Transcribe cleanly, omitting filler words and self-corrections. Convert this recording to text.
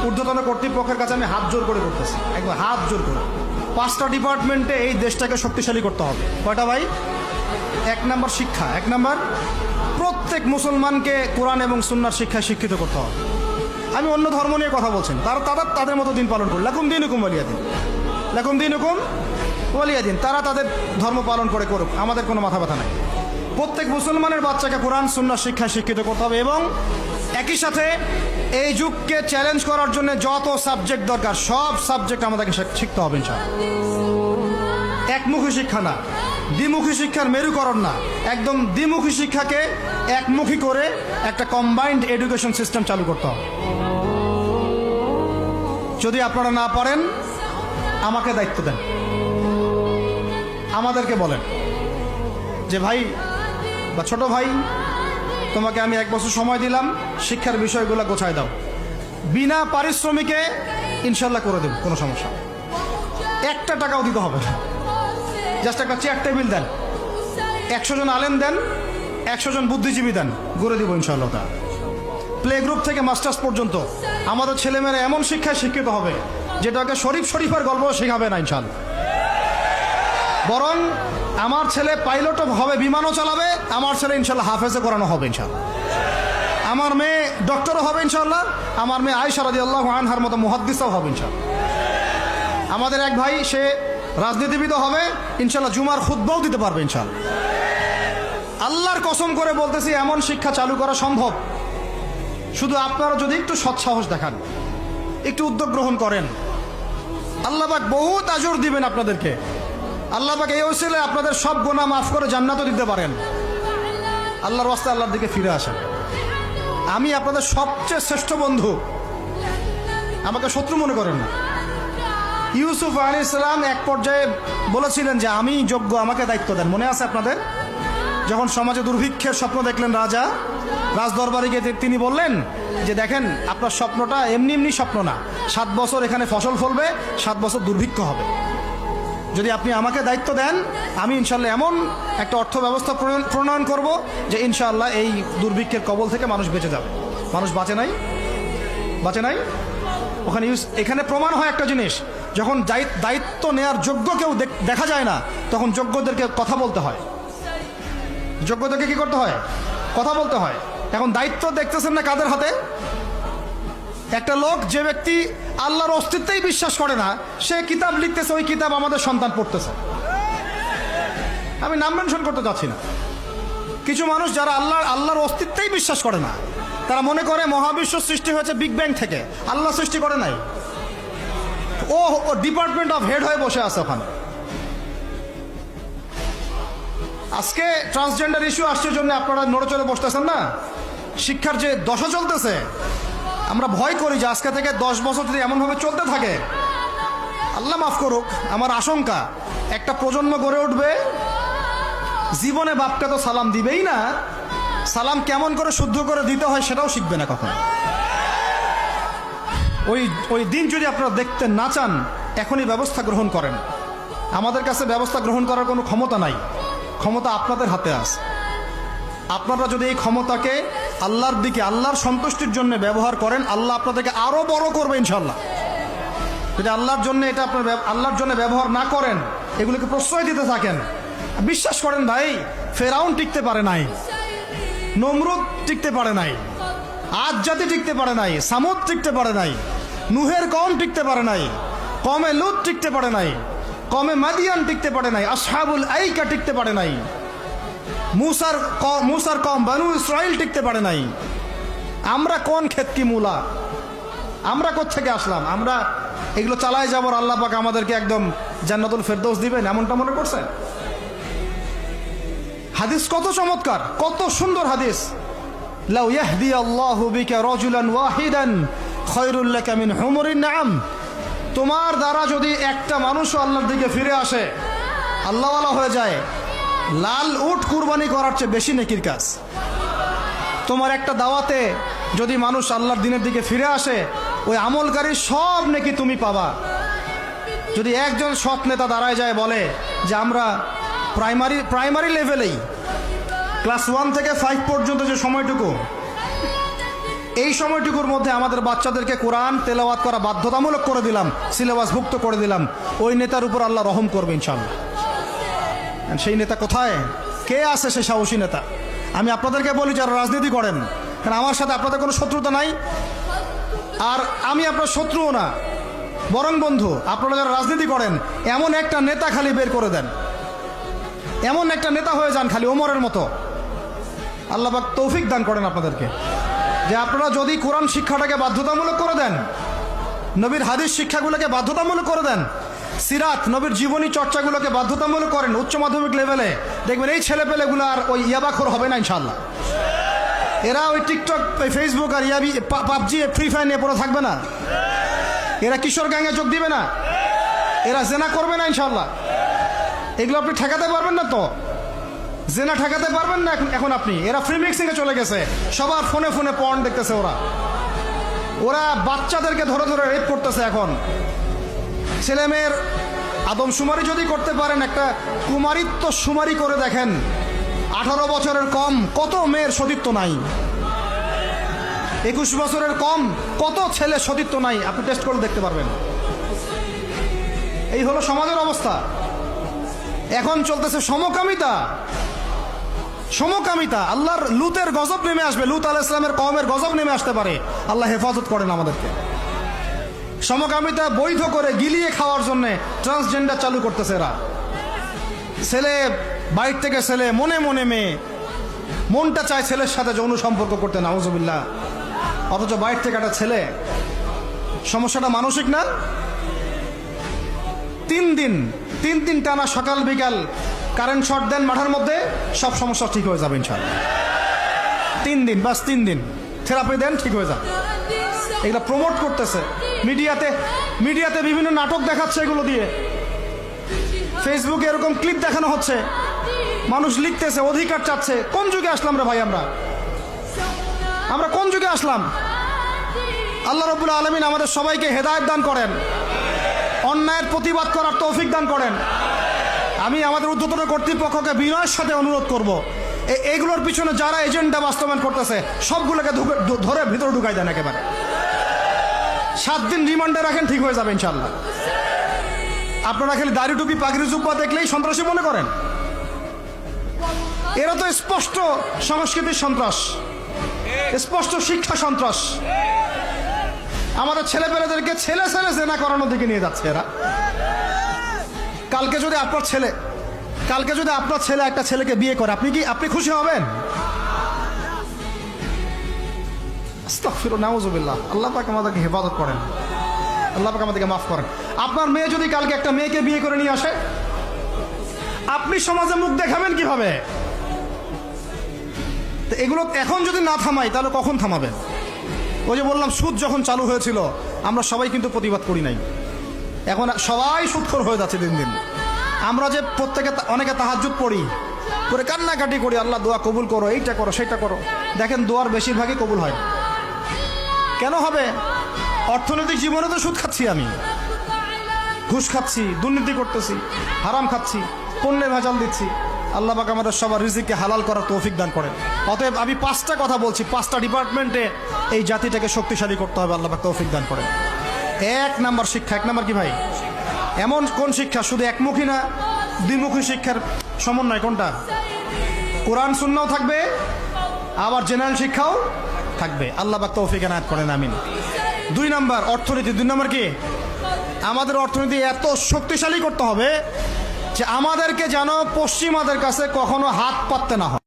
ঊর্ধ্বতন কর্তৃপক্ষের কাছে আমি হাত জোর করে করতেছি, একবার হাত জোর করে। 5টা ডিপার্টমেন্টে এই দেশটাকে শক্তিশালী করতে হবে। কয়টা ভাই? 1 নম্বর শিক্ষা, 1 নম্বর প্রত্যেক মুসলমানকে কোরআন এবং সুন্নাহর শিক্ষায় শিক্ষিত করতে হবে। আমি অন্য ধর্ম নিয়ে কথা বলছেন, তাদের মতো দিন পালন করুন। লাকুম দীনুকুম ওয়ালিয়া দিন, লাকুম দীনুকুম ওয়ালিয়া দিন। তারা তাদের ধর্ম পালন করে করুক, আমাদের কোনো মাথা ব্যথা নাই। প্রত্যেক মুসলমানের বাচ্চাকে কোরআন সুন্নাহর শিক্ষায় শিক্ষিত করতে হবে এবং একই সাথে এই যুগকে চ্যালেঞ্জ করার জন্য যত সাবজেক্ট দরকার সব সাবজেক্ট আমাদেরকে শিখতে হবে ইনশাআল্লাহ। একমুখী শিক্ষা না, দ্বিমুখী শিক্ষার মেরুকরণ না, একদম দ্বিমুখী শিক্ষাকে একমুখী করে একটা কম্বাইন্ড এডুকেশন সিস্টেম চালু করতে হবে। যদি আপনারা না পারেন আমাকে দায়িত্ব দেন, আমাদেরকে বলেন যে ভাই বা ছোট ভাই, তোমাকে আমি 1 বছর সময় দিলাম, শিক্ষার বিষয়গুলো গোছায় দাও। বিনা পারিশ্রমিকে ইনশাল্লাহ করে দেব, কোনো সমস্যা। 1 টাকাও দিতে হবে না, জাস্ট একটা চেয়ার টেবিল দেন, 100 জন আলেম দেন, 100 জন বুদ্ধিজীবী দেন, গড়ে দিব ইনশাআল্লাহ। তা প্লে গ্রুপ থেকে মাস্টার্স পর্যন্ত আমাদের ছেলেমেয়েরা এমন শিক্ষায় শিক্ষিত হবে যেটাকে শরীফের গল্প শেখাবে না ইনশাআল্লাহ। বরং আমার ছেলে পাইলটও হবে, বিমানও চালাবে, আমার ছেলে ইনশাআল্লাহ হাফেজে করানো হবে ইনশাআল্লাহ। আমার মেয়ে ডক্টরও হবে ইনশাআল্লাহ, আমার মেয়ে আয়েশা রাদিয়াল্লাহু আনহার মতো মুহাদ্দিসও হবে ইনশাআল্লাহ। আমাদের এক ভাই সে রাজনীতিবিদও হবে ইনশাআল্লাহ, জুমার খুতবাও দিতে পারবে ইনশাআল্লাহ। আল্লাহর কসম করে বলতেছি, এমন শিক্ষা চালু করা সম্ভব, শুধু আপনারা যদি একটু সৎসাহস দেখান, একটু উদ্যোগ গ্রহণ করেন। আল্লাহ পাক বহুত আজর দিবেন আপনাদেরকে। আল্লাহ পাক এই ওসিলায় আপনাদের সব গুনাহ মাফ করে জান্নাতও দিতে পারেন। আল্লাহর ওয়াস্তে আল্লাহর দিকে ফিরে আসেন। আমি আপনাদের সবচেয়ে শ্রেষ্ঠ বন্ধু, আমাকে শত্রু মনে করেন না। ইউসুফ আলাইহিস সালাম এক পর্যায়ে বলেছিলেন যে আমি যোগ্য, আমাকে দায়িত্ব দেন। মনে আছে আপনাদের? যখন সমাজে দুর্ভিক্ষের স্বপ্ন দেখলেন রাজদরবারে গিয়ে তিনি বললেন যে দেখেন, আপনার স্বপ্নটা এমনি এমনি স্বপ্ন না, 7 বছর এখানে ফসল ফলবে, 7 বছর দুর্ভিক্ষ হবে। যদি আপনি আমাকে দায়িত্ব দেন, আমি ইনশাল্লাহ এমন একটা অর্থ ব্যবস্থা প্রণয়ন করব যে ইনশাআল্লাহ এই দুর্ভিক্ষের কবল থেকে মানুষ বেঁচে যাবে। মানুষ বাঁচে নাই। এখানে প্রমাণ হয় একটা জিনিস, যখন দায়িত্ব নেয়ার যোগ্য কেউ দেখা যায় না, তখন যোগ্যদেরকে কথা বলতে হয়। যোগ্যদেরকে কি করতে হয়? কথা বলতে হয়। এখন দায়িত্ব দেখতেছেন না কাদের হাতে? একটা লোক, যে ব্যক্তি আল্লাহর অস্তিত্বেই বিশ্বাস করে না, সে কিতাব লিখতেছে, ওই কিতাব আমাদের সন্তান পড়তেছে। আমি নাম মেনশন করতে চাচ্ছি না। কিছু মানুষ যারা আল্লাহর অস্তিত্বেই বিশ্বাস করে না, তারা মনে করে মহাবিশ্ব সৃষ্টি হয়েছে বিগ ব্যাং থেকে, আল্লাহ সৃষ্টি করে নাই। ও ডিপার্টমেন্ট অফ হেড হয়ে বসে আছে ওখানে। আজকে ট্রান্সজেন্ডার ইস্যু আসছে জন্য আপনারা নড়ে চড়ে বসতেছেন না। শিক্ষার যে দশা চলতেছে, আমরা ভয় করি যে আজকে থেকে 10 বছর যদি এমনভাবে চলতে থাকে, আল্লাহ মাফ করুক, আমার আশঙ্কা একটা প্রজন্ম গড়ে উঠবে, জীবনে বাপকে তো সালাম দিবেই না, সালাম কেমন করে শুদ্ধ করে দিতে হয় সেটাও শিখবে না কখনো। ওই দিন যদি আপনারা দেখতে না চান, এখনই ব্যবস্থা গ্রহণ করেন। আমাদের কাছে ব্যবস্থা গ্রহণ করার কোনো ক্ষমতা নাই, ক্ষমতা আপনাদের হাতে আছে। আপনারা যদি এই ক্ষমতাকে আল্লাহর দিকে, আল্লাহর সন্তুষ্টির জন্য ব্যবহার করেন, আল্লাহ আপনাদেরকে আরো বড় করবে ইনশাআল্লাহ। যদি আল্লাহর জন্য এটা আপনার আল্লাহর জন্য ব্যবহার না করেন, এগুলোকে প্রশ্রয় দিতে থাকেন, বিশ্বাস করেন ভাই, ফেরাউন টিকতে পারে নাই, নমরুদ টিকতে পারে নাই, আদ জাতি টিকতে পারে নাই, সামুদ টিকতে পারে নাই, নুহের কওম টিকতে পারে নাই, কওমে লূত টিকতে পারে নাই, কওমে মাদিয়ান টিকতে পারে নাই, আসহাবুল আইকা টিকতে পারে নাই, মুসার কওম বানু ইসরাইল টিকতে পারে নাই। আমরা কোন ক্ষেত কি মূলা? আমরা কোত্থেকে আসলাম? আমরা এগুলো চালায় যাবো, আল্লাহ পাক আমাদেরকে একদম জান্নাতুল ফেরদৌস দিবেন এমনটা মনে করছেন? হাদিস কত চমৎকার, কত সুন্দর হাদিস। লাউ ইয়াহদি আল্লাহু বিকা রাজুলান ওয়াহিদান খায়রুল লাকা মিন হুমুরিন নাম। তোমার দ্বারা যদি একটা মানুষও আল্লাহর দিকে ফিরে আসে, আল্লাহওয়ালা হয়ে যায়, লাল উট কুরবানি করার চেয়ে বেশি নেকির কাজ। তোমার একটা দাওয়াতে যদি মানুষ আল্লাহর দিনের দিকে ফিরে আসে, ওই আমলকারী সব নেকি তুমি পাবা। যদি একজন সৎ নেতা দাঁড়ায় যায়, বলে যে আমরা প্রাইমারি লেভেলেই ক্লাস 1 থেকে 5 পর্যন্ত যে সময়টুকু এই সময়টুকুর মধ্যে আমাদের বাচ্চাদেরকে কোরআন তেলাওয়াত করা বাধ্যতামূলক করে দিলাম, সিলেবাসভুক্ত করে দিলাম, ওই নেতার উপর আল্লাহ রহম করবে ইনশাআল্লাহ। সেই নেতা কোথায়, কে আছে সে সাহসী নেতা? আমি আপনাদেরকে বলি যারা রাজনীতি করেন, কারণ আমার সাথে আপনাদের কোনো শত্রুতা নাই, আর আমি আপনার শত্রুও না, বরং বন্ধু। আপনারা যারা রাজনীতি করেন, এমন একটা নেতা খালি বের করে দেন, এমন একটা নেতা হয়ে যান খালি ওমরের মতো। আল্লাহ পাক তৌফিক দান করেন আপনাদেরকে, যে আপনারা যদি কোরআন শিক্ষাটাকে বাধ্যতামূলক করে দেন, নবীর হাদিস শিক্ষাগুলোকে বাধ্যতামূলক করে দেন, সিরাত নবীর জীবনী চর্চাগুলোকে বাধ্যতামূলক করেন উচ্চ মাধ্যমিক লেভেলে, দেখবেন এই ছেলেপেলেগুলো আর ওই ইয়াবাখোর হবে না ইনশাআল্লাহ। এরা ওই টিকটক, ফেসবুক আর ইয়াবি, পাবজি, ফ্রি ফায়ার নিয়ে পড়ে থাকবে না। এরা কিশোর গ্যাংয়ে যোগ দিবে না, এরা জেনা করবে না ইনশাআল্লাহ। এগুলো আপনি ঠেকাতে পারবেন না তো, জেনা ঠেকাতে পারবেন না এখন আপনি। এরা ফ্রি মিক্সিংয়ে চলে গেছে, সবার ফোনে ফোনে পর্ন দেখতেছে। ওরা বাচ্চাদেরকে ধরে ধরে রেপ করতেছে। এখন ছেলে মেয়ের আদমশুমারি যদি করতে পারেন, একটা কুমারিত্ব শুমারি করে দেখেন, 18 বছরের কম কত মেয়ের সতীত্ব নাই, 21 বছরের কম কত ছেলে সতীত্ব নাই, আপনি টেস্ট করে দেখতে পারবেন। এই হলো সমাজের অবস্থা। এখন চলতেছে সমকামিতা, সমকামিতা। আল্লাহর লুতের গজব নেমে আসবে, লুত আলাইহিস সালামের কওমের গজব নেমে আসতে পারে। আল্লাহ হেফাজত করেন আমাদেরকে। সমকামিতা বৈধ করে গিলিয়ে খাওয়ার জন্য ট্রান্সজেন্ডার চালু করতেছে এরা। ছেলে বাইর থেকে ছেলে, মনে মনে মেয়ে, মনটা চায় ছেলের সাথে যৌন সম্পর্ক করতে, নাউজুবিল্লাহ, অথচ বাইর থেকে একটা ছেলে। সমস্যাটা মানসিক না? 3 দিন টানা সকাল বিকাল কারেন্ট শর্ট দেন মাঠের মধ্যে, সব সমস্যা ঠিক হয়ে যাবে ইনশাআল্লাহ। 3 দিন, বাস 3 দিন থেরাপি দেন, ঠিক হয়ে যাবে। এগুলো প্রমোট করতেছে মিডিয়াতে বিভিন্ন নাটক দেখাচ্ছে, এগুলো দিয়ে ফেসবুকে এরকম ক্লিপ দেখানো হচ্ছে, মানুষ লিখতেছে, অধিকার চাচ্ছে। কোন যুগে আসলাম রে ভাই? আমরা কোন যুগে আসলাম? আল্লাহ রাব্বুল আলামিন আমাদের সবাইকে হেদায়েত দান করেন, অন্যায়ের প্রতিবাদ করার তৌফিক দান করেন। আমি আমাদের ঊর্ধ্বতন কর্তৃপক্ষকে বিনয়ের সাথে অনুরোধ করব, এইগুলোর পিছনে যারা এজেন্ডা বাস্তবায়ন করতেছে সবগুলোকে ধরে ভিতরে ঢুকাই দেন একেবারে। 7 দিন রিমান্ডে রাখেন, ঠিক হয়ে যাবে ইনশাআল্লাহ। আপনারা খালি দাড়ি টুপি পাগড়ি জুব্বা দেখলেই সন্ত্রাসী মনে করেন? এরা তো স্পষ্ট সংস্কৃতির সন্ত্রাস, স্পষ্ট শিক্ষা সন্ত্রাস। আমাদের ছেলেপেলেদেরকে ছেলে জেনা করানোর দিকে নিয়ে যাচ্ছে এরা। কালকে যদি আপনার ছেলে একটা ছেলেকে বিয়ে করে, আপনি খুশি হবেন? আস্তাগফিরুল্লাহ, নাউজুবিল্লাহ। আল্লাহ পাক আমাদেরকে হেফাজত করেন, আল্লাহ পাক আমাদেরকে মাফ করেন। আপনার মেয়ে যদি কালকে একটা মেয়েকে বিয়ে করে নিয়ে আসে, আপনি সমাজে মুখ দেখাবেন কিভাবে? তো এগুলো এখন যদি না থামাই, তাহলে কখন থামাবেন? ওই যে বললাম, সুদ যখন চালু হয়েছিল আমরা সবাই কিন্তু প্রতিবাদ করি নাই। এখন সবাই সুদখোর হয়ে যাচ্ছে দিন দিন। আমরা যে অনেকে তাহাজ্জুদ পড়ি, করে কান্নাকাটি করি, আল্লাহ দোয়া কবুল করো, এইটা করো সেইটা করো, দেখেন দোয়ার বেশিরভাগই কবুল হয়। কেন হবে? অর্থনৈতিক জীবনে তো সুদ খাচ্ছি, আমি ঘুষ খাচ্ছি, দুর্নীতি করতেছি, হারাম খাচ্ছি, পণ্যে ভেজাল দিচ্ছি। আল্লাহ পাক আমাদের সবার রিজিককে হালাল করার তৌফিক দান করেন। অতএব আমি 5টা কথা বলছি, 5টা ডিপার্টমেন্টে এই জাতিটাকে শক্তিশালী করতে হবে। আল্লাহ পাক তৌফিক দান করেন। 1 নাম্বার শিক্ষা। 1 নাম্বার কি ভাই? এমন কোন শিক্ষা? শুধু একমুখী না, দ্বিমুখী শিক্ষার সমন্বয়। কোনটা? কোরআন সুন্নাহও থাকবে, আবার জেনারেল শিক্ষাও থাকবে। আল্লাহ পাক তৌফিক এনায়েত করেন, আমিন। 2 নাম্বার অর্থনীতি। 2 নাম্বার কি? আমাদের অর্থনীতি এত শক্তিশালী করতে হবে যে আমাদেরকে যেন পশ্চিমাদের কাছে কখনো হাত পাততে না হয়।